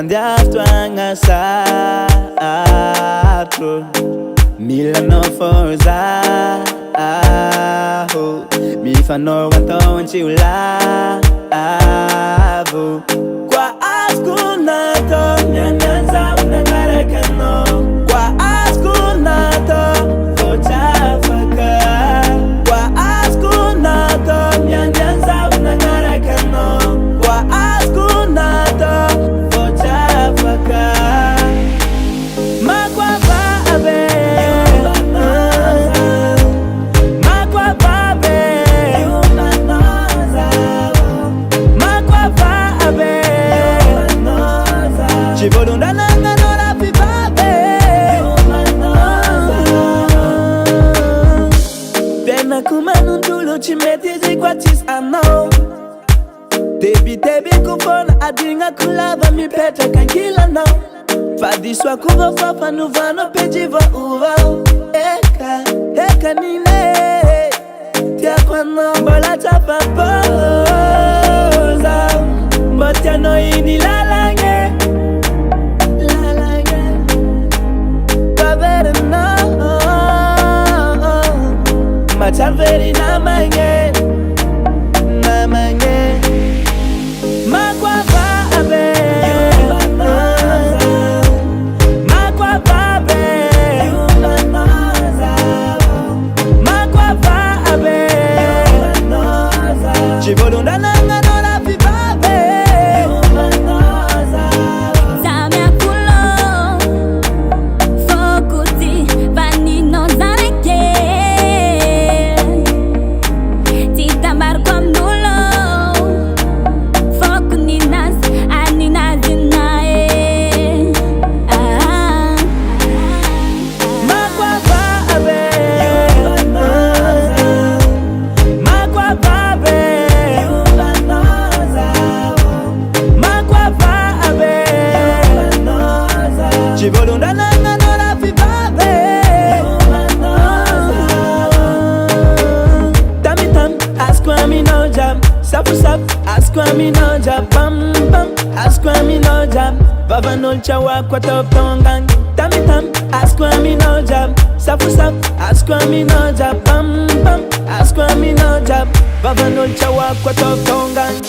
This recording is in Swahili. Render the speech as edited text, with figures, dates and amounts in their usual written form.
mandiasto angasatro Milano forza Mifanogatao anchiulavo Kwa askunato nyanyanza unangarakano Kwa askunato fochafaka Kwa askunato nyanyanza unangarakano Kwa askunato fochafaka Makwa babe Makwa babe Makwa babe Chibolunda nanga nora pi babe Tena kumanundulo chimetizi kwa tis ano Tebi kufona adinga kulava mi peta kankila no Fadiswa kuva fafa nuvano pejiva uva Eka nine Tia kwa nomba la chapa poza Mbotia no ini lalange Pavere no Machaveri na mange Makwa babe Makwa babe Makwa babe Chibolunda nanga nora pi babe Samia kulo Fokuti Vanino zareke Tita marco mnulo Foku ninas Anina zinae Makwa babe Makwa babe Makwa babe Chibolunda nanga nora pi babe Tammy tam, askwa mi no jam Sapu sap, askwa mi no jam Bam bam, askwa mi no jam Baba no chawa kwa top tongang Tammy tam, askwa mi no jam Sapu sap, askwa mi no jam Bam bam, askwa mi no jam Baba no chawa kwa top tongang